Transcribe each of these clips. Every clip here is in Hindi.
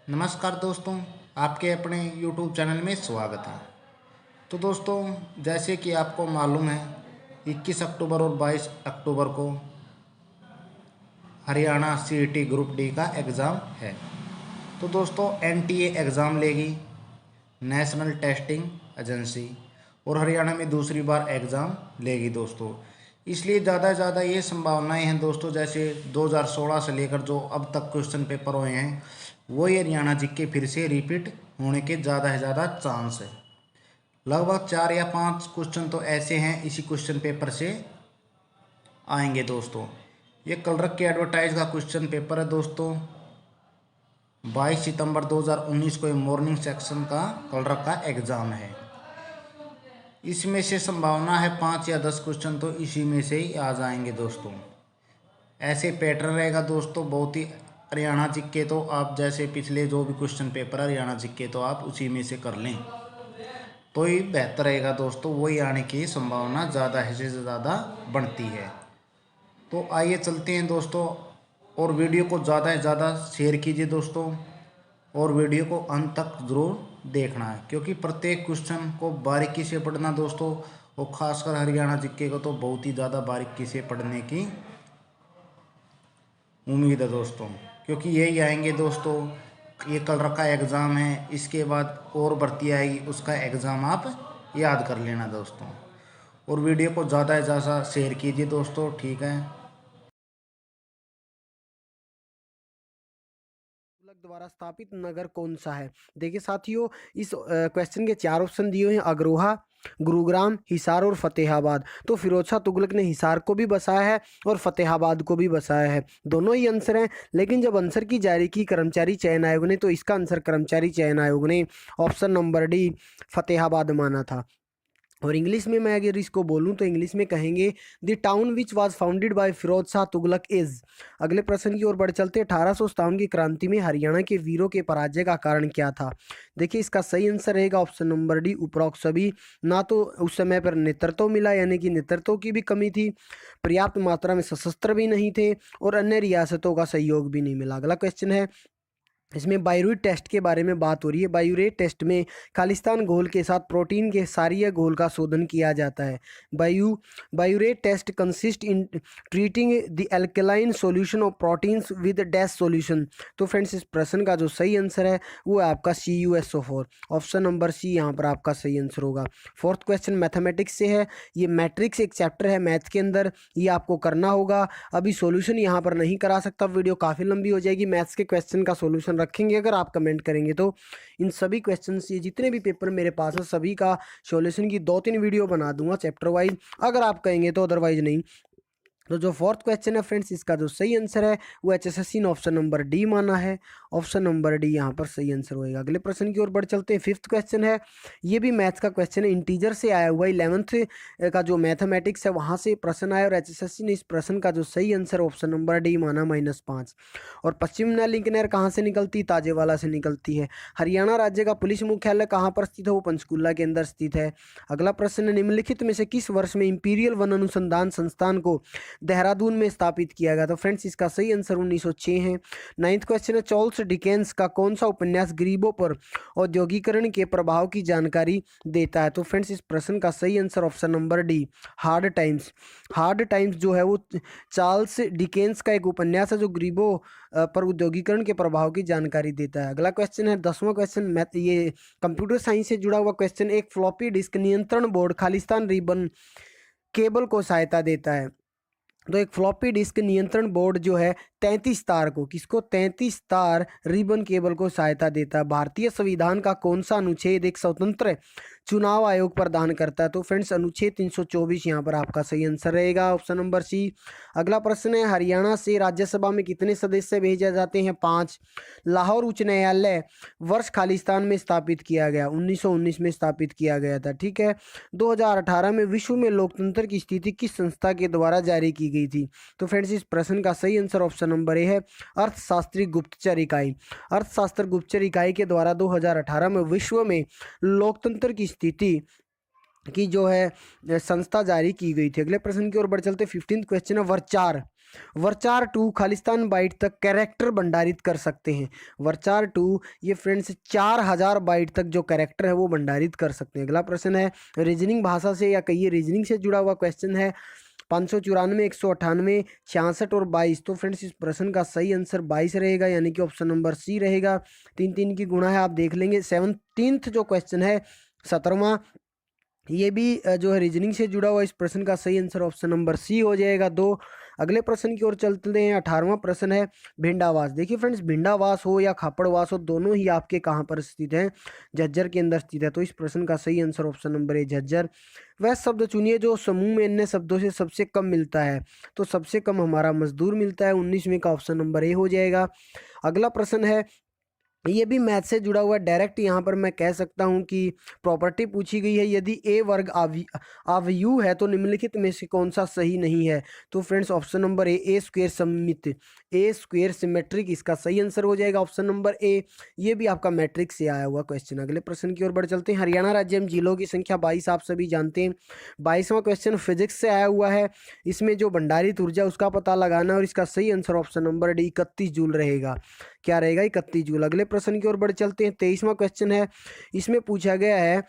नमस्कार दोस्तों, आपके अपने YouTube चैनल में स्वागत है। तो दोस्तों, जैसे कि आपको मालूम है 21 अक्टूबर और 22 अक्टूबर को हरियाणा CET ग्रुप डी का एग्ज़ाम है। तो दोस्तों NTA एग्ज़ाम लेगी नेशनल टेस्टिंग एजेंसी, और हरियाणा में दूसरी बार एग्ज़ाम लेगी दोस्तों। इसलिए ज़्यादा से ज़्यादा ये संभावनाएं हैं दोस्तों, जैसे 2016 से लेकर जो अब तक क्वेश्चन पेपर हुए हैं वही हरियाणा जीके फिर से रिपीट होने के ज़्यादा से ज़्यादा चांस है। लगभग 4 या 5 क्वेश्चन तो ऐसे हैं इसी क्वेश्चन पेपर से आएंगे दोस्तों। ये कलरक के एडवर्टाइज का क्वेश्चन पेपर है दोस्तों। 22 सितंबर 2019 को मॉर्निंग सेक्शन का कलरक का एग्ज़ाम है। इसमें से संभावना है 5 या 10 क्वेश्चन तो इसी में से ही आ जाएंगे दोस्तों। ऐसे पैटर्न रहेगा दोस्तों बहुत ही। हरियाणा जीके तो आप जैसे पिछले जो भी क्वेश्चन पेपर हरियाणा जीके तो आप उसी में से कर लें तो ही बेहतर रहेगा दोस्तों, वही आने की संभावना ज़्यादा से ज़्यादा बनती है। तो आइए चलते हैं दोस्तों, और वीडियो को ज़्यादा से ज़्यादा शेयर कीजिए दोस्तों, और वीडियो को अंत तक ज़रूर देखना है, क्योंकि प्रत्येक क्वेश्चन को बारीकी से पढ़ना दोस्तों, और ख़ासकर हरियाणा जीके को तो बहुत ही ज़्यादा बारीकी से पढ़ने की उम्मीद है दोस्तों। क्योंकि यही आएंगे दोस्तों, ये कल रखा एग्ज़ाम है, इसके बाद और भर्ती आएगी, उसका एग्ज़ाम आप याद कर लेना दोस्तों। और वीडियो को ज़्यादा से ज़्यादा शेयर कीजिए दोस्तों, ठीक है। तुगलक द्वारा स्थापित नगर कौन सा है? देखिए साथियों, इस क्वेश्चन के 4 ऑप्शन दिए हुए हैं: अग्रोहा, गुरुग्राम, हिसार और फतेहाबाद। तो फिरोज शाह तुगलक ने हिसार को भी बसाया है और फतेहाबाद को भी बसाया है। दोनों ही आंसर हैं, लेकिन जब आंसर की जारी की कर्मचारी चयन आयोग ने, तो इसका आंसर कर्मचारी चयन आयोग ने ऑप्शन नंबर डी फतेहाबाद माना था। और इंग्लिश में मैं अगर इसको बोलूं तो इंग्लिश में कहेंगे the town which was founded by Firoz Shah Tughlaq is. अगले प्रश्न की ओर बढ़ चलते। 1857 की क्रांति में हरियाणा के वीरों के पराजय का कारण क्या था? देखिए इसका सही आंसर रहेगा ऑप्शन नंबर डी उपरोक्त सभी। ना तो उस समय पर नेतृत्व मिला, यानी कि नेतृत्व की भी कमी थी, पर्याप्त मात्रा में सशस्त्र भी नहीं थे, और अन्य रियासतों का सहयोग भी नहीं मिला। अगला क्वेश्चन है, इसमें बायूरेट टेस्ट के बारे में बात हो रही है। बायूरेट टेस्ट में खालिस्तान घोल के साथ प्रोटीन के सारीय घोल का शोधन किया जाता है। Biuret test consist in treating the alkaline solution of proteins with dash solution. तो फ्रेंड्स, इस प्रश्न का जो सही आंसर है वो है आपका CuSO4। ऑप्शन नंबर सी यहाँ पर आपका सही आंसर होगा। फोर्थ क्वेश्चन मैथमेटिक्स से है। ये मैट्रिक्स एक चैप्टर है मैथ के अंदर, ये आपको करना होगा। अभी सॉल्यूशन यहाँ पर नहीं करा सकता, वीडियो काफ़ी लंबी हो जाएगी। मैथ्स के क्वेश्चन का सॉल्यूशन रखेंगे अगर आप कमेंट करेंगे तो। इन सभी क्वेश्चन ये जितने भी पेपर मेरे पास है सभी का सॉल्यूशन की 2-3 वीडियो बना दूंगा चैप्टर वाइज, अगर आप कहेंगे तो, अदरवाइज नहीं। तो जो फोर्थ क्वेश्चन है फ्रेंड्स, इसका जो सही आंसर है वो HSSC ने ऑप्शन नंबर डी माना है। ऑप्शन नंबर डी यहाँ पर सही आंसर होएगा। अगले प्रश्न की ओर बढ़ चलते हैं। फिफ्थ क्वेश्चन है, ये भी मैथ्स का क्वेश्चन है, इंटीजर से आया हुआ। 11th का जो मैथमेटिक्स है वहाँ से प्रश्न आया, और HSSC ने इस प्रश्न का जो सही आंसर ऑप्शन नंबर डी माना -5। और पश्चिम नहर लिंक नहर कहाँ से निकलती? ताजेवाला से निकलती है। हरियाणा राज्य का पुलिस मुख्यालय कहाँ पर स्थित है? वो पंचकूला के अंदर स्थित है। अगला प्रश्न, निम्नलिखित में से किस वर्ष में इंपीरियल वन अनुसंधान संस्थान को देहरादून में स्थापित किया गया? तो फ्रेंड्स, इसका सही आंसर 1906 है। 9th क्वेश्चन है, चार्ल्स डिकेंस का कौन सा उपन्यास गरीबों पर औद्योगिकरण के प्रभाव की जानकारी देता है? तो फ्रेंड्स, इस प्रश्न का सही answer option number D hard times. Hard times जो है वो चार्ल्स डिकेंस का एक उपन्यास है जो गरीबों पर औद्योगिकरण के प्रभाव की जानकारी देता है। अगला क्वेश्चन है 10वां क्वेश्चन, मैथ, ये कंप्यूटर साइंस से जुड़ा हुआ क्वेश्चन। एक फ्लॉपी डिस्क नियंत्रण बोर्ड खालिस्तान रिबन केबल को सहायता देता है। तो एक फ्लॉपी डिस्क नियंत्रण बोर्ड जो है 33 तार को, किसको? 33 तार रिबन केबल को सहायता देता है। भारतीय संविधान का कौन सा अनुच्छेद एक स्वतंत्र चुनाव आयोग प्रदान करता है? तो फ्रेंड्स, अनुच्छेद 324 यहाँ पर आपका सही आंसर रहेगा, ऑप्शन नंबर सी। अगला प्रश्न है, हरियाणा से राज्यसभा में कितने सदस्य भेजे जाते हैं? 5। लाहौर उच्च न्यायालय वर्ष खालिस्तान में स्थापित किया गया? 1919 में स्थापित किया गया था, ठीक है। 2018 में विश्व में लोकतंत्र की स्थिति किस संस्था के द्वारा जारी की गई थी? तो फ्रेंड्स, इस प्रश्न का सही आंसर ऑप्शन नंबर ए है, अर्थशास्त्री गुप्तचर इकाई। अर्थशास्त्र गुप्तचर इकाई के द्वारा 2018 में विश्व में लोकतंत्र की स्थिति की जो है संस्था जारी की गई थी। अगले प्रश्न की ओर बढ़ चलते। 15th क्वेश्चन है, वर्चार वर्चार 2 खालिस्तान बाइट तक कैरेक्टर भंडारित कर सकते हैं। वर्चार 2 ये फ्रेंड्स 4000 बाइट तक जो कैरेक्टर है वो भंडारित कर सकते हैं। अगला प्रश्न है रीजनिंग भाषा से या कहिए रीजनिंग से जुड़ा हुआ क्वेश्चन है। 594, 198, 66 और 22। तो फ्रेंड्स इस प्रश्न का सही आंसर 22 रहेगा, यानी कि ऑप्शन नंबर सी रहेगा। 3 की गुणा है, आप देख लेंगे। 17th जो क्वेश्चन है 17वां, ये भी जो है रीजनिंग से जुड़ा हुआ। इस प्रश्न का सही आंसर ऑप्शन नंबर सी हो जाएगा 2। अगले प्रश्न की ओर चलते हैं। 18वां प्रश्न है भिंडावास। देखिए फ्रेंड्स, भिंडावास हो या खापड़वास हो, दोनों ही आपके कहाँ पर स्थित हैं? झज्जर के अंदर स्थित है। तो इस प्रश्न का सही answer option number A Jhajjar. वह शब्द चुनिए जो समूह में अन्य शब्दों से सबसे कम मिलता है। तो सबसे कम हमारा मजदूर मिलता है। 19वें का ऑप्शन नंबर ए हो जाएगा। अगला प्रश्न है, ये भी मैथ से जुड़ा हुआ डायरेक्ट, यहाँ पर मैं कह सकता हूँ कि प्रॉपर्टी पूछी गई है। यदि ए वर्ग अवयु है तो निम्नलिखित में से कौन सा सही नहीं है? तो friends option number A square सममित, ए स्क्वेयर सिमेट्रिक इसका सही आंसर हो जाएगा ऑप्शन नंबर ए। ये भी आपका मैट्रिक से आया हुआ क्वेश्चन। अगले प्रश्न की ओर बढ़ चलते हैं। हरियाणा राज्य में जिलों की संख्या 22 आप सभी जानते हैं। 22वां क्वेश्चन फिजिक्स से आया हुआ है। इसमें जो भंडारित ऊर्जा उसका पता लगाना, और इसका सही answer option number D 31 joule रहेगा। क्या रहेगा? 31 जूल। अगले प्रश्न की ओर बढ़ चलते हैं। 23वां क्वेश्चन है। इसमें पूछा गया है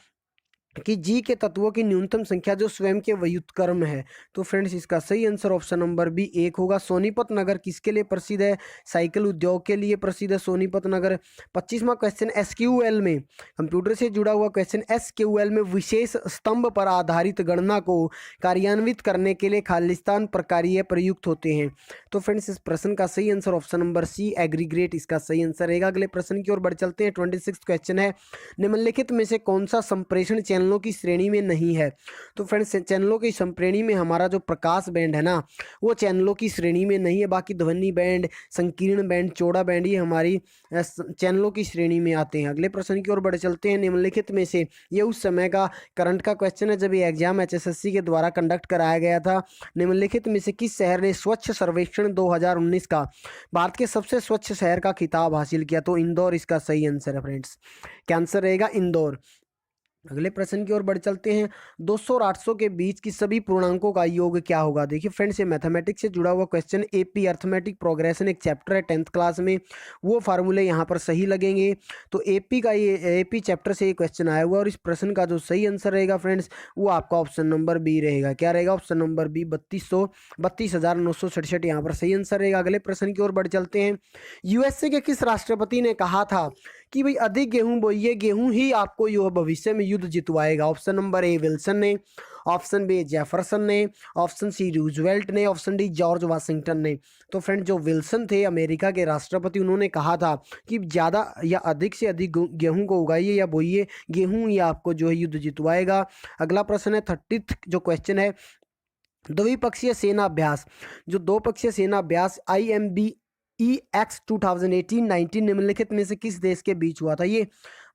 कि जी के तत्वों की न्यूनतम संख्या जो स्वयं के व्युत्क्रम है। तो फ्रेंड्स इसका सही आंसर ऑप्शन नंबर बी 1 होगा। सोनीपत नगर किसके लिए प्रसिद्ध है? साइकिल उद्योग के लिए प्रसिद्ध है सोनीपत नगर। 25वां क्वेश्चन एसक्यूएल में, कंप्यूटर से जुड़ा हुआ क्वेश्चन, एसक्यूएल में विशेष स्तंभ पर आधारित गणना को कार्यान्वित करने के लिए खालिस्तान प्रकार्य प्रयुक्त होते हैं। तो फ्रेंड्स इस प्रश्न का सही answer option number C aggregate इसका सही आंसर रहेगा। अगले प्रश्न की ओर बढ़ चलते हैं। 26 क्वेश्चन है। निम्नलिखित में से कौन सा संप्रेषण चैनलों की श्रेणी में नहीं है? तो फ्रेंड्स चैनलों की संप्रेणी में हमारा जो प्रकाश बैंड है ना, वो चैनलों की श्रेणी में नहीं है। बाकी ध्वनि बैंड, संकीर्ण बैंड, चौड़ा बैंड, ये हमारी चैनलों की श्रेणी में आते हैं। अगले प्रश्न की ओर बढ़ चलते हैं। निम्नलिखित में से, ये उस समय का करंट का क्वेश्चन है जब ये एग्जाम एचएसएससी के द्वारा कंडक्ट कराया गया था। निम्नलिखित में से किस शहर ने स्वच्छ सर्वेक्षण 2019 का भारत के सबसे स्वच्छ शहर का खिताब हासिल किया? तो इंदौर इसका सही आंसर है फ्रेंड्स। क्या आंसर रहेगा? इंदौर। अगले प्रश्न की ओर बढ़ चलते हैं। 200 और 800 के बीच की सभी पूर्णांकों का योग क्या होगा? देखिए फ्रेंड्स, ये मैथमेटिक्स से जुड़ा हुआ क्वेश्चन, एपी अर्थमेटिक प्रोग्रेशन एक चैप्टर है 10th क्लास में, वो फार्मूले यहाँ पर सही लगेंगे। तो एपी का ये एपी चैप्टर से ये क्वेश्चन आया हुआ है, और इस प्रश्न का जो सही आंसर रहेगा फ्रेंड्स वो आपका ऑप्शन नंबर बी रहेगा। क्या रहेगा? ऑप्शन नंबर बी 32,967 यहाँ पर सही आंसर रहेगा। अगले प्रश्न की ओर बढ़ चलते हैं। यूएसए के किस राष्ट्रपति ने कहा था कि भाई अधिक गेहूं बोइए, गेहूं ही आपको यह भविष्य में युद्ध जितवाएगा? ऑप्शन नंबर ए विल्सन ने, ऑप्शन बी जेफरसन ने, ऑप्शन सी रूजवेल्ट ने, ऑप्शन डी जॉर्ज वाशिंगटन ने। तो फ्रेंड जो विल्सन थे अमेरिका के राष्ट्रपति, उन्होंने कहा था कि ज़्यादा या अधिक से अधिक गेहूं को उगाइए या बोइए, गेहूं ही आपको जो है युद्ध जितवाएगा। अगला प्रश्न है 30th जो क्वेश्चन है। द्विपक्षीय सेना अभ्यास, जो दो पक्षीय सेना अभ्यास IMBEX 2018-19 निम्नलिखित में से किस देश के बीच हुआ था? ये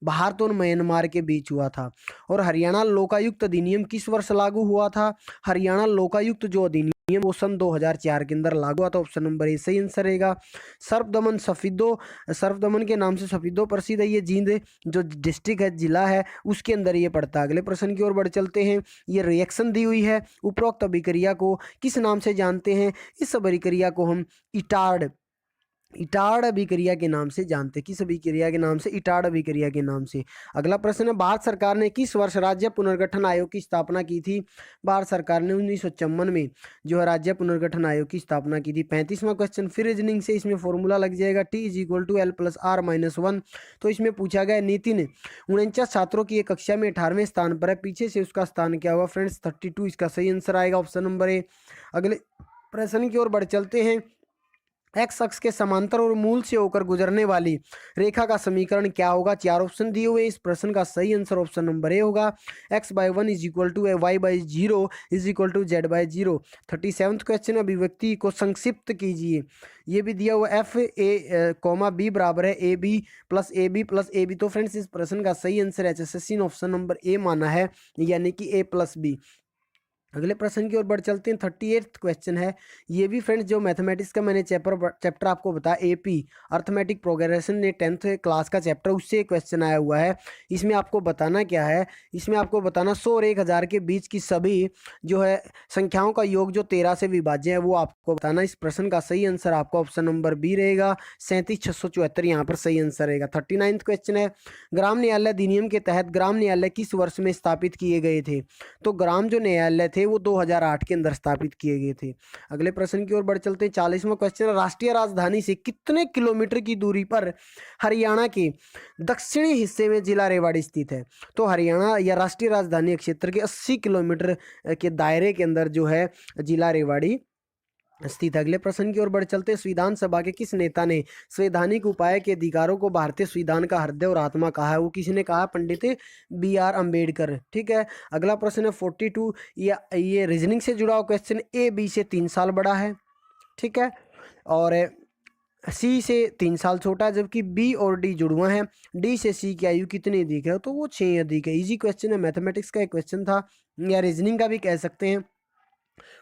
भारत और म्यांमार के बीच हुआ था। और हरियाणा लोकायुक्त अधिनियम किस वर्ष लागू हुआ था? हरियाणा लोकायुक्त जो अधिनियम वो सन 2004 के अंदर लागू हुआ था। ऑप्शन नंबर ए सही आंसर रहेगा। सर्वदमन के नाम से सफीदो प्रसिद्ध है। ये जींद जो डिस्ट्रिक्ट है, जिला है, उसके अंदर ये पड़ता है। अगले प्रश्न की ओर बढ़ चलते हैं। ये रिएक्शन दी हुई है। उपरोक्त अभिक्रिया को किस नाम से जानते हैं? इस अभिक्रिया को हम इटार्ड अभिक्रिया के नाम से जानते हैं। किस अभिक्रिया के नाम से? इटार्ड अभिक्रिया के नाम से। अगला प्रश्न है, भारत सरकार ने किस वर्ष राज्य पुनर्गठन आयोग की स्थापना की थी? भारत सरकार ने 1954 में जो है राज्य पुनर्गठन आयोग की स्थापना की थी। 35वां क्वेश्चन फिर रीजनिंग से, इसमें फॉर्मूला लग जाएगा T=L+R-1। तो इसमें पूछा गया नितिन 49 छात्रों की एक कक्षा में 18वें स्थान पर है, पीछे से उसका स्थान क्या हुआ? फ्रेंड्स 32 इसका सही आंसर आएगा, ऑप्शन नंबर ए। अगले प्रश्न की ओर बढ़ चलते हैं। एक्स अक्ष के समांतर और मूल से होकर गुजरने वाली रेखा का समीकरण क्या होगा? 4 ऑप्शन दिए हुए। इस प्रश्न का सही आंसर ऑप्शन नंबर ए होगा। x/1 = y/0 = z/0। 37th question, अभिव्यक्ति को संक्षिप्त कीजिए। ये भी दिया हुआ FA, B बराबर है AB + AB + AB। तो फ्रेंड्स इस प्रश्न का सही आंसर HSSC ने ऑप्शन नंबर ए माना है, यानी कि A + B। अगले प्रश्न की ओर बढ़ चलते हैं। 38th क्वेश्चन है, ये भी फ्रेंड्स जो मैथमेटिक्स का मैंने चैप्टर आपको बताया, एपी अर्थमेटिक प्रोग्रेशन ने 10th क्लास का चैप्टर, उससे क्वेश्चन आया हुआ है। इसमें आपको बताना क्या है, इसमें आपको बताना 100 और 1000 के बीच की सभी जो है संख्याओं का योग जो 13 से विभाज्य है वो आपको बताना। इस प्रश्न का सही आंसर आपका ऑप्शन नंबर बी रहेगा, 37,674 यहाँ पर सही आंसर रहेगा। 39th क्वेश्चन है, ग्राम न्यायालय अधिनियम के तहत ग्राम न्यायालय किस वर्ष में स्थापित किए गए थे? तो ग्राम जो न्यायालय थे वो 2008 के अंदर स्थापित किए गए थे। अगले प्रश्न की ओर बढ़ चलते हैं। 40वां क्वेश्चन, राष्ट्रीय राजधानी से कितने किलोमीटर की दूरी पर हरियाणा के दक्षिणी हिस्से में जिला रेवाड़ी स्थित है? तो हरियाणा या राष्ट्रीय राजधानी क्षेत्र के 80 किलोमीटर के दायरे के अंदर जो है जिला रेवाड़ी स्थित। अगले प्रश्न की ओर बढ़ चलते हैं। संविधान सभा के किस नेता ने संवैधानिक उपाय के अधिकारों को भारतीय संविधान का हृदय और आत्मा कहा है? वो किसने कहा? पंडित BR अम्बेडकर। ठीक है। अगला प्रश्न है 42, ये रीजनिंग से जुड़ा हुआ क्वेश्चन, ए बी से 3 साल बड़ा है, ठीक है, और सी से 3 साल छोटा है, जबकि बी और डी जुड़वा हैं। डी से सी की आयु कितनी अधिक है? तो वो 6 अधिक है। इजी क्वेश्चन है, मैथमेटिक्स का एक क्वेश्चन था या रीजनिंग का भी कह सकते हैं।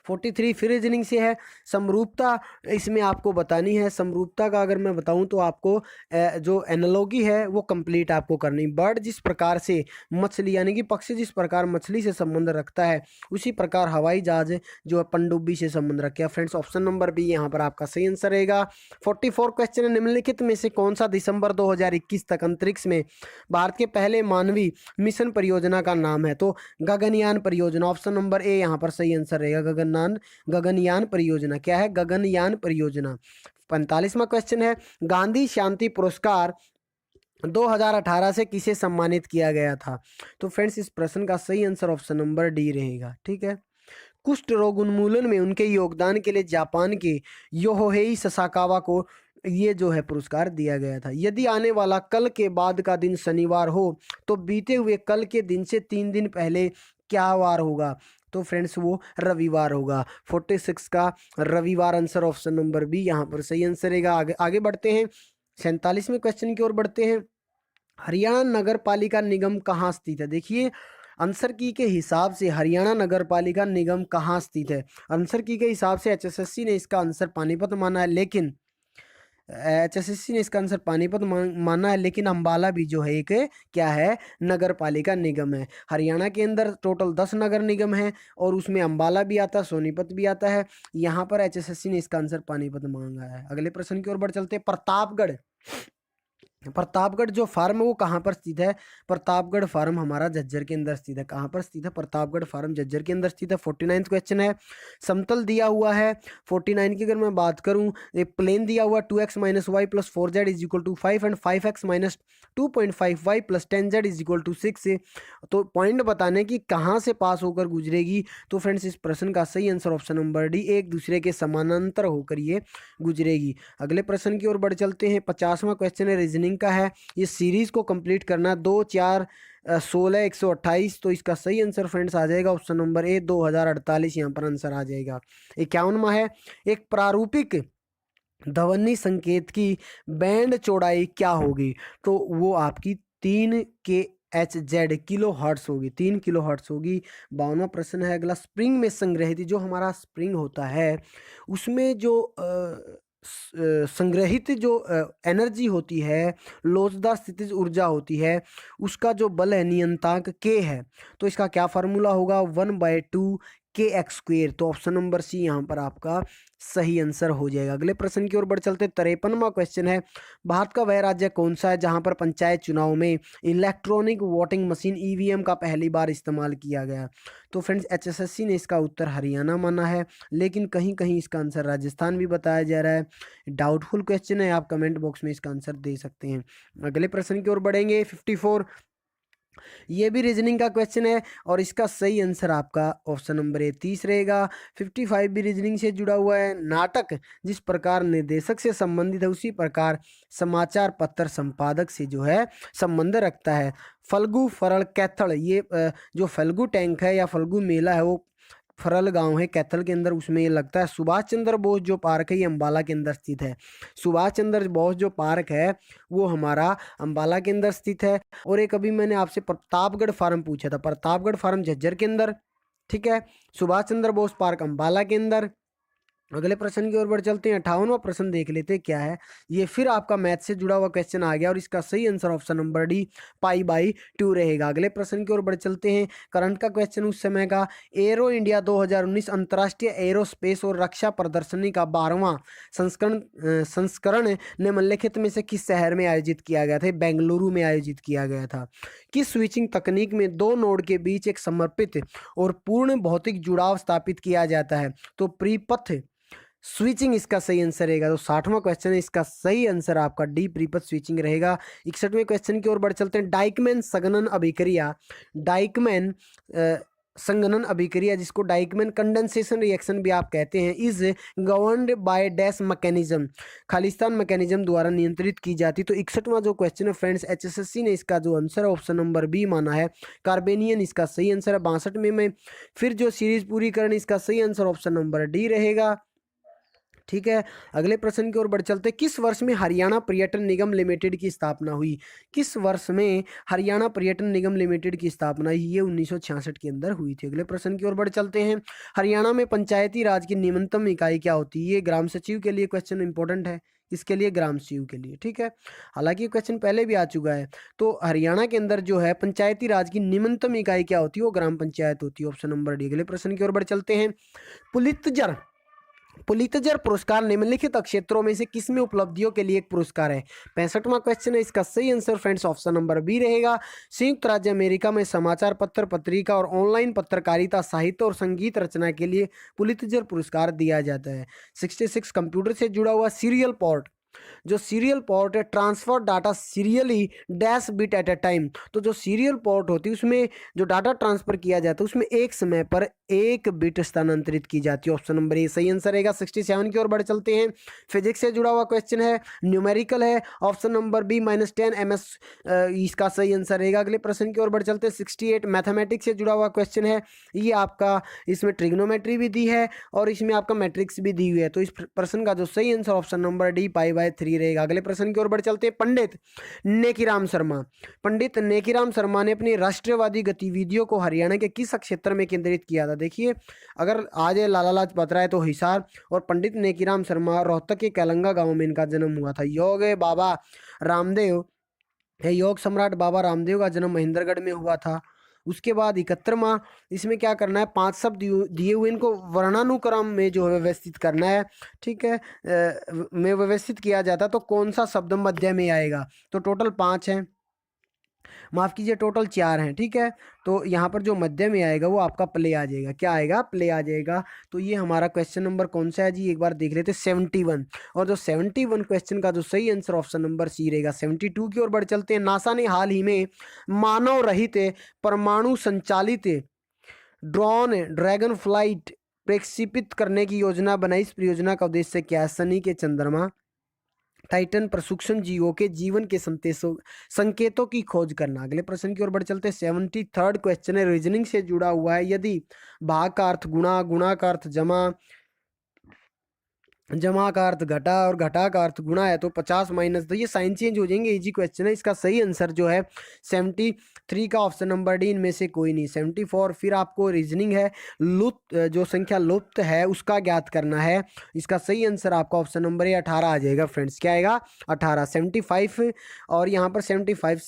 43 फिर रीजनिंग से है। समरूपता इसमें आपको बतानी है। समरूपता का अगर मैं बताऊं तो आपको जो एनालॉगी है वो कंप्लीट आपको करनी। बर्ड जिस प्रकार से मछली यानी कि पक्षी जिस प्रकार मछली से संबंध रखता है, उसी प्रकार हवाई जहाज जो है पनडुब्बी से संबंध रखता है। फ्रेंड्स ऑप्शन नंबर बी यहाँ पर आपका सही आंसर रहेगा। 44 क्वेश्चन है, निम्नलिखित में से कौन सा दिसंबर 2021 तक अंतरिक्ष में भारत के पहले मानवीय मिशन परियोजना का नाम है? तो गगनयान परियोजना, ऑप्शन नंबर ए यहाँ पर सही आंसर रहेगा। गगनयान परियोजना क्या है? गगनयान परियोजना। 45वां क्वेश्चन है, गांधी शांति पुरस्कार 2018 से किसे सम्मानित किया गया था? तो फ्रेंड्स इस प्रश्न का सही आंसर ऑप्शन नंबर डी रहेगा। ठीक है। कुष्ठ रोग उन्मूलन में उनके योगदान के लिए जापान के योहेई ससाकावा को ये जो है पुरस्कार दिया गया था। यदि आने वाला कल के बाद का दिन शनिवार हो तो बीते हुए कल के दिन से 3 दिन पहले क्या वार होगा? तो फ्रेंड्स वो रविवार होगा। 46 का रविवार आंसर ऑप्शन नंबर बी यहाँ पर सही आंसर रहेगा। आगे बढ़ते हैं। 47वें क्वेश्चन की ओर बढ़ते हैं। हरियाणा नगर पालिका निगम कहाँ स्थित है? देखिए आंसर की के हिसाब से हरियाणा नगर पालिका निगम कहाँ स्थित है? आंसर की के हिसाब से HSSC ने इसका आंसर पानीपत माना है, लेकिन HSSC ने इसका आंसर पानीपत माना है, लेकिन अंबाला भी जो है एक क्या है? नगर पालिका निगम है। हरियाणा के अंदर टोटल 10 नगर निगम है और उसमें अंबाला भी आता है, सोनीपत भी आता है। यहाँ पर HSSC ने इसका आंसर पानीपत मांगा है। अगले प्रश्न की ओर बढ़ चलते हैं। प्रतापगढ़ जो फार्म है वो कहाँ पर स्थित है? प्रतापगढ़ फार्म हमारा झज्जर के अंदर स्थित है। कहाँ पर स्थित है? प्रतापगढ़ फार्म झज्जर के अंदर स्थित है। 49वां क्वेश्चन है, समतल दिया हुआ है। 49 की अगर मैं बात करूं, एक प्लेन दिया हुआ 2x - y + 4z = 5 and 5x - 2.5y + 10z = 6। तो पॉइंट बताने की कहाँ से पास होकर गुजरेगी? तो फ्रेंड्स इस प्रश्न का सही आंसर ऑप्शन नंबर डी, एक दूसरे के समानांतर होकर ये गुजरेगी। अगले प्रश्न की ओर बढ़ चलते हैं। 50वां क्वेश्चन है, रीजनिंग का है। ये सीरीज को कंप्लीट करना 2, 4, 16, 128। तो इसका सही आंसर फ्रेंड्स आ जाएगा ऑप्शन नंबर ए, 2048 यहाँ पर आंसर आ जाएगा। 51वां है, एक प्रारूपिक ध्वनि संकेत की बैंड चौड़ाई क्या होगी? तो वो आपकी 3 kHz किलो हर्ट्स होगी, 3 किलो हर्ट्स होगी। 52वां प्रश्न है अगला, स्प्रिंग में संग्रहित जो हमारा स्प्रिंग होता है उसमें जो संग्रहित जो एनर्जी होती है, लोचदार स्थितिज ऊर्जा होती है, उसका जो बल है नियतांक k है। तो इसका क्या फार्मूला होगा? 1/2 kx²। तो ऑप्शन नंबर सी यहाँ पर आपका सही आंसर हो जाएगा। अगले प्रश्न की ओर बढ़ चलते। 53वां क्वेश्चन है, भारत का वह राज्य कौन सा है जहां पर पंचायत चुनाव में इलेक्ट्रॉनिक वोटिंग मशीन EVM का पहली बार इस्तेमाल किया गया? तो फ्रेंड्स HSSC ने इसका उत्तर हरियाणा माना है, लेकिन कहीं कहीं इसका आंसर राजस्थान भी बताया जा रहा है। डाउटफुल क्वेश्चन है, आप कमेंट बॉक्स में इसका आंसर दे सकते हैं। अगले प्रश्न की ओर बढ़ेंगे। 54 ये भी रीजनिंग का क्वेश्चन है और इसका सही आंसर आपका ऑप्शन नंबर ए 30 रहेगा। 55 भी रीजनिंग से जुड़ा हुआ है। नाटक जिस प्रकार निर्देशक से संबंधित है उसी प्रकार समाचार पत्र संपादक से जो है संबंध रखता है। फल्गु फरल कैथल, ये जो फल्गु टैंक है या फल्गु मेला है वो फरल गांव है कैथल के अंदर, उसमें ये लगता है। सुभाष चंद्र बोस जो पार्क है ये अंबाला के अंदर स्थित है। सुभाष चंद्र बोस जो पार्क है वो हमारा अंबाला के अंदर स्थित है। और एक अभी मैंने आपसे प्रतापगढ़ फार्म पूछा था, प्रतापगढ़ फार्म झज्जर के अंदर ठीक है, सुभाष चंद्र बोस पार्क अंबाला के अंदर। अगले प्रश्न की ओर बढ़ चलते हैं। 58वां प्रश्न देख लेते हैं क्या है। ये फिर आपका मैथ से जुड़ा हुआ क्वेश्चन आ गया और इसका सही आंसर ऑप्शन नंबर डी π/2 रहेगा। अगले प्रश्न की ओर बढ़ चलते हैं। करंट का क्वेश्चन उस समय का, एरो इंडिया 2019 अंतर्राष्ट्रीय एरोस्पेस और रक्षा प्रदर्शनी का 12वां संस्करण निम्नलिखित में से किस शहर में आयोजित किया गया था? बेंगलुरु में आयोजित किया गया था। किस स्विचिंग तकनीक में दो नोड के बीच एक समर्पित और पूर्ण भौतिक जुड़ाव स्थापित किया जाता है? तो प्रीपथ स्विचिंग इसका सही आंसर रहेगा। तो 60वां क्वेश्चन है, इसका सही आंसर आपका डी प्रीपथ स्विचिंग रहेगा। 61वें क्वेश्चन की ओर बढ़ चलते हैं। डाइकमैन संघनन अभिक्रिया, डाइकमैन संघनन अभिक्रिया जिसको डाइकमैन कंडेंसेशन रिएक्शन भी आप कहते हैं, is governed by dash mechanism, Khalistan mechanism द्वारा नियंत्रित की जाती। तो 61वां जो क्वेश्चन है फ्रेंड्स, एचएसएससी ने इसका जो आंसर है ऑप्शन नंबर बी माना है, कार्बेनियन इसका सही आंसर है। 62 में फिर जो सीरीज पूरी करनी, इसका सही आंसर ऑप्शन नंबर डी रहेगा। ठीक है, अगले प्रश्न की ओर बढ़ चलते हैं। किस वर्ष में हरियाणा पर्यटन निगम लिमिटेड की स्थापना हुई? किस वर्ष में हरियाणा पर्यटन निगम लिमिटेड की स्थापना हुई? ये 1966 के अंदर हुई थी। अगले प्रश्न की ओर बढ़ चलते हैं। हरियाणा में पंचायती राज की निम्नतम इकाई क्या होती है? ये ग्राम सचिव के लिए क्वेश्चन इंपॉर्टेंट है, इसके लिए ग्राम सचिव के लिए। ठीक है, हालांकि क्वेश्चन पहले भी आ चुका है। तो हरियाणा के अंदर जो है पंचायती राज की निम्नतम इकाई क्या होती है? वो ग्राम पंचायत होती है, ऑप्शन नंबर डी। अगले प्रश्न की ओर बढ़ चलते हैं। पुलित्जर पुलित्जर पुरस्कार निम्नलिखित क्षेत्रों में से किसमें उपलब्धियों के लिए एक पुरस्कार है? 65वां क्वेश्चन है, इसका सही answer friends option number B रहेगा। संयुक्त राज्य अमेरिका में समाचार पत्र, पत्रिका और ऑनलाइन पत्रकारिता, साहित्य और संगीत रचना के लिए पुलित्जर पुरस्कार दिया जाता है। 66 कंप्यूटर से जुड़ा हुआ सीरियल पोर्ट, जो सीरियल पोर्ट है, transfer data serially dash bit at a time. तो जो सीरियल पोर्ट होती है उसमें जो डाटा ट्रांसफर किया जाता है उसमें एक समय पर एक बिट स्थानांतरित की जाती है, ऑप्शन नंबर ए सही आंसर रहेगा। 67 की ओर बढ़ चलते हैं। फिजिक्स से जुड़ा हुआ क्वेश्चन है, न्यूमेरिकल है, ऑप्शन नंबर बी -10 ms इसका सही आंसर रहेगा। अगले प्रश्न की ओर बढ़ चलते हैं। 68 मैथमेटिक्स से जुड़ा हुआ क्वेश्चन है, ये आपका इसमें ट्रिग्नोमेट्री भी दी है और इसमें आपका मैट्रिक्स भी दी हुई है। तो इस प्रश्न का जो सही आंसर ऑप्शन नंबर डी π/3 रहेगा। अगले प्रश्न की ओर बढ़ चलते हैं। पंडित नेकीराम शर्मा ने अपनी राष्ट्रवादी गतिविधियों को हरियाणा के किस क्षेत्र में केंद्रित किया था? देखिए, अगर आज लाला लाजपत राय तो हिसार, और पंडित नेकीराम शर्मा रोहतक के कैलंगा गांव में इनका जन्म हुआ था। योग सम्राट बाबा रामदेव का जन्म महेंद्रगढ़ में हुआ था। उसके बाद 71वां, इसमें क्या करना है, 5 शब्द दिए हुए, इनको वर्णानुक्रम में जो है व्यवस्थित करना है। ठीक है, में व्यवस्थित किया जाता तो कौन सा शब्द मध्य में आएगा? तो टोटल 5 हैं, माफ कीजिए टोटल 4 हैं। ठीक है, तो यहाँ पर जो मध्य में आएगा वो आपका प्ले आ जाएगा। क्या आएगा? प्ले आ जाएगा। तो ये हमारा क्वेश्चन नंबर कौन सा है जी, एक बार देख लेते हैं, 71। और जो 71 क्वेश्चन का जो सही आंसर ऑप्शन नंबर सी रहेगा। 72 की ओर बढ़ चलते हैं। नासा ने हाल ही में मानव रहित परमाणु संचालित ड्रोन ड्रैगन फ्लाइट प्रक्षेपित करने की योजना बनाई। इस परियोजना का उद्देश्य क्या है? शनि के चंद्रमा टाइटन पर सूक्ष्म जीवों के जीवन के संकेतों की खोज करना। अगले प्रश्न की ओर बढ़ चलते हैं। 73rd क्वेश्चन है, रीजनिंग से जुड़ा हुआ है। यदि भाग का अर्थ गुणा, गुणा का अर्थ जमा, जमा का अर्थ घटा और घटा का अर्थ गुणा है तो 50 माइनस, तो ये साइन चेंज हो जाएंगे। इजी क्वेश्चन है। इसका सही आंसर जो है 73 का ऑप्शन नंबर डी, इनमें से कोई नहीं। 74 फिर आपको रीजनिंग है, लुप्त जो संख्या लुप्त है उसका ज्ञात करना है। इसका सही आंसर आपका ऑप्शन नंबर ए 18 आ जाएगा फ्रेंड्स। क्या आएगा? 18। 75 और यहाँ पर 75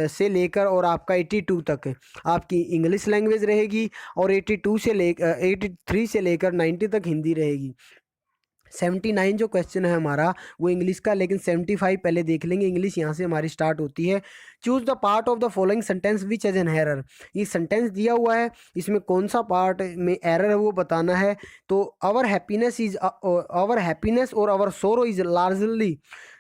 से लेकर और आपका 82 तक आपकी इंग्लिश लैंग्वेज रहेगी और 83 से लेकर 90 तक हिंदी रहेगी। 79 जो क्वेश्चन है हमारा वो इंग्लिश का, लेकिन 75 पहले देख लेंगे। इंग्लिश यहाँ से हमारी स्टार्ट होती है। Choose the part of the following sentence which has an error. ये सेंटेंस दिया हुआ है, इसमें कौन सा पार्ट में एरर है वो बताना है। तो आवर हैप्पीनेस और our sorrow is largely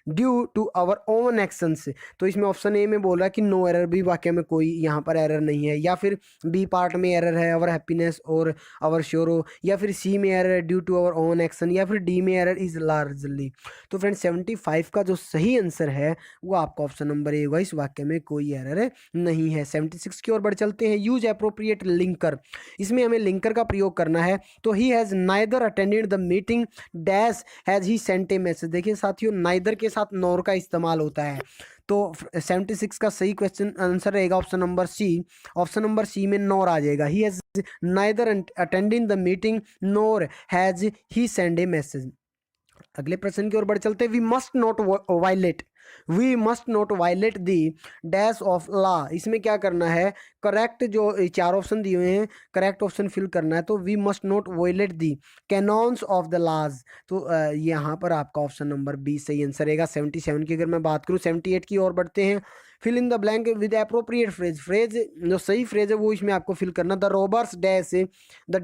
due to our own actions. तो इसमें ऑप्शन ए में बोल रहा है कि नो एरर, भी वाक्य में कोई यहाँ पर एरर नहीं है, या फिर बी पार्ट में एरर है आवर हैप्पीनेस और आवर श्योरो, या फिर सी में एरर है due to our own action, या फिर डी में एरर इज लार्जली। तो फ्रेंड्स 75 का जो सही आंसर है वो आपका ऑप्शन नंबर ए होगा, इस वाक्य में कोई एरर नहीं है। 76 की ओर बढ़ चलते हैं। यूज एप्रोप्रिएट लिंकर, इसमें हमें लिंकर का प्रयोग करना है। तो he has neither attended the meeting dash has he sent a message. देखिए साथियों, नाइदर के साथ साथ नॉर का इस्तेमाल होता है। तो 76 का सही क्वेश्चन आंसर रहेगा option number C. Option number C में नॉर आ जाएगा। He has neither attending the meeting nor has he send a message. अगले प्रश्न की ओर बढ़ चलते हैं। We must not violate the dash of law. इसमें क्या करना है, करेक्ट जो चार ऑप्शन दिए हुए हैं करेक्ट ऑप्शन फिल करना है। तो we must not violate the canons of the laws. तो यहाँ पर आपका ऑप्शन नंबर बी सही आंसर रहेगा। 77 की अगर मैं बात करूँ, 78 की ओर बढ़ते हैं। Fill in the blank with appropriate phrase जो सही फ्रेज है वो इसमें आपको फिल करना। The robbers dash the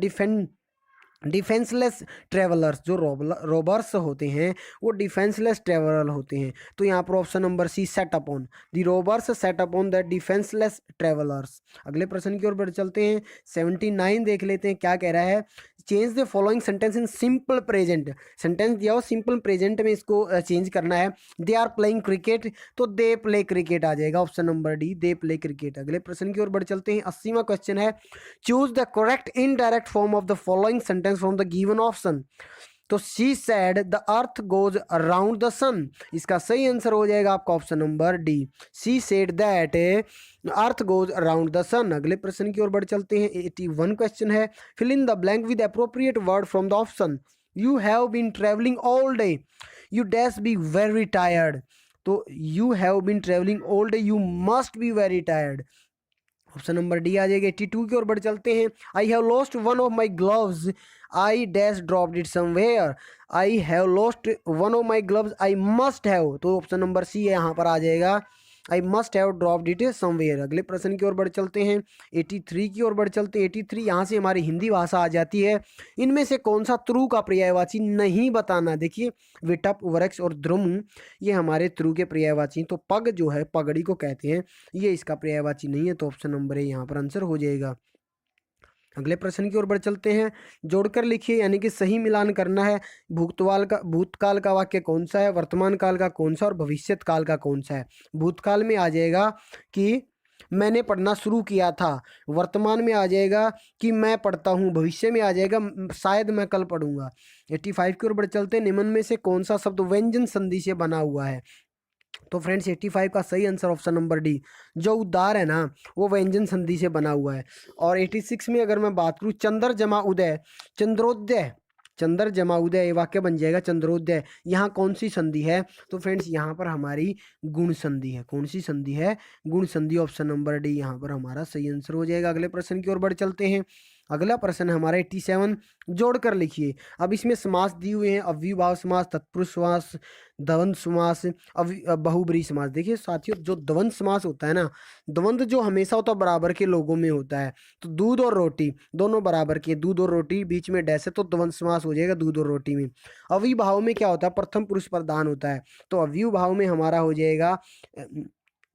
defenceless travellers. जो रॉबर्स होते हैं वो डिफेंसलेस ट्रेवलर होते हैं। तो यहाँ पर option number C set upon the robbers set upon the defenceless travellers. अगले प्रश्न की ओर बढ़ चलते हैं। 79 देख लेते हैं क्या कह रहा है। Change the following sentence in simple present. Sentence दिया हो सिंपल प्रेजेंट में इसको चेंज करना है। दे आर प्लेइंग क्रिकेट, तो दे प्ले क्रिकेट आ जाएगा option number D, they play cricket. अगले प्रश्न की ओर बढ़ चलते हैं। 80वां क्वेश्चन है। Choose the correct indirect form of the following sentence from the given option. तो she said the earth goes around the sun. इसका सही आंसर हो जाएगा आपका option number D, she said that earth goes around the sun. अगले प्रश्न की ओर बढ़ चलते हैं। 81 क्वेश्चन है। Fill in the blank with appropriate word from the option. You have been travelling all day, you dash be very tired. तो you have been travelling all day, you must be very tired. Option number D आ जाएगा। 82 की ओर बढ़ चलते हैं। I have lost one of my gloves, I dash dropped it somewhere. I have lost one of my gloves, I must have. तो ऑप्शन नंबर सी है यहाँ पर आ जाएगा, आई must have dropped it somewhere. अगले प्रश्न की ओर बढ़ चलते हैं। 83 की ओर बढ़ चलते हैं। 83 यहाँ से हमारी हिंदी भाषा आ जाती है। इनमें से कौन सा त्रु का पर्यायवाची नहीं बताना। देखिए विटप, वृक्ष और द्रुम ये हमारे त्रु के पर्यायवाची। तो पग जो है पगड़ी को कहते हैं, ये इसका पर्यायवाची नहीं है। तो ऑप्शन नंबर ए यहाँ पर आंसर हो जाएगा। अगले प्रश्न की ओर बढ़ चलते हैं। जोड़कर लिखिए यानी कि सही मिलान करना है। भूतकाल का वाक्य कौन सा है, वर्तमान काल का कौन सा और भविष्यत काल का कौन सा है। भूतकाल में आ जाएगा कि मैंने पढ़ना शुरू किया था, वर्तमान में आ जाएगा कि मैं पढ़ता हूँ, भविष्य में आ जाएगा शायद मैं कल पढ़ूंगा। 85 की ओर बढ़ चलते हैं। निम्न में से कौन सा शब्द व्यंजन संधि से बना हुआ है। तो फ्रेंड्स 85 का सही आंसर ऑप्शन नंबर डी, जो उद्गार है ना वो व्यंजन संधि से बना हुआ है। और 86 में अगर मैं बात करूँ, चंद्र जमा उदय, चंद्रोदय, चंद्र जमा उदय, ये वाक्य बन जाएगा चंद्रोदय। यहाँ कौन सी संधि है। तो फ्रेंड्स यहाँ पर हमारी गुण संधि है। कौन सी संधि है, गुण संधि। ऑप्शन नंबर डी यहाँ पर हमारा सही आंसर हो जाएगा। अगले प्रश्न की ओर बढ़ चलते हैं। अगला प्रश्न हमारा 87, जोड़कर लिखिए। अब इसमें समास दिए हुए हैं, अव्ययभाव समास, तत्पुरुष समास, द्वंद्व समास, बहुब्रीहि समास। देखिए साथियों, जो द्वंद्व समास होता है ना, द्वंद्व जो हमेशा होता है बराबर के लोगों में होता है। तो दूध और रोटी दोनों बराबर के, दूध और रोटी बीच में डैश है तो द्वंद्व समास हो जाएगा दूध और रोटी में। अव्ययभाव में क्या होता है, प्रथम पुरुष प्रधान होता है। तो अव्ययभाव में हमारा हो जाएगा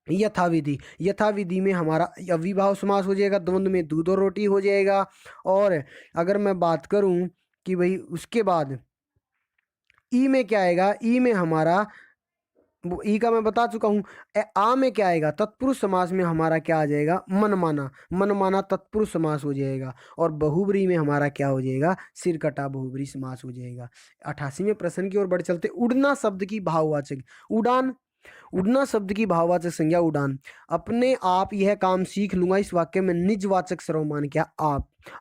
यथाविधि। यथाविधि में हमारा अव्ययभाव समास हो जाएगा, द्वंद्व में दूध और रोटी हो जाएगा। और अगर मैं बात करूं कि भाई उसके बाद ई में क्या आएगा, ई में हमारा ई का मैं बता चुका हूँ। आ में क्या आएगा, तत्पुरुष समास में हमारा क्या आ जाएगा, मनमाना। मनमाना तत्पुरुष समास हो जाएगा। और बहुब्रीहि में हमारा क्या हो जाएगा, सिरकटा बहुब्रीहि समास हो जाएगा। 88वें प्रश्न की ओर बढ़ चलते। उड़ना शब्द की भाववाचक, उड़ान, उड़ना शब्द की भाववाचक संज्ञा उड़ान। अपने आप यह काम सीख लूंगा, इस वाक्य में निजवाचक सर्वमान क्या,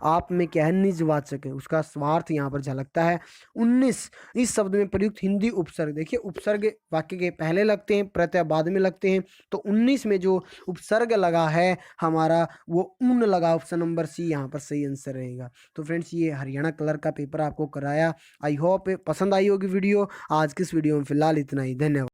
आप में क्या है, निजवाचक है, उसका स्वार्थ यहाँ पर झलकता है। 19, इस शब्द में प्रयुक्त हिंदी उपसर्ग। देखिए उपसर्ग वाक्य के पहले लगते हैं, प्रत्यय बाद में लगते हैं। तो 19 में जो उपसर्ग लगा है हमारा वो ऊन लगा। ऑप्शन नंबर सी यहाँ पर सही आंसर रहेगा। तो फ्रेंड्स ये हरियाणा कलर का पेपर आपको कराया। आई होप पसंद आई होगी वीडियो। आज की इस वीडियो में फिलहाल इतना ही, धन्यवाद।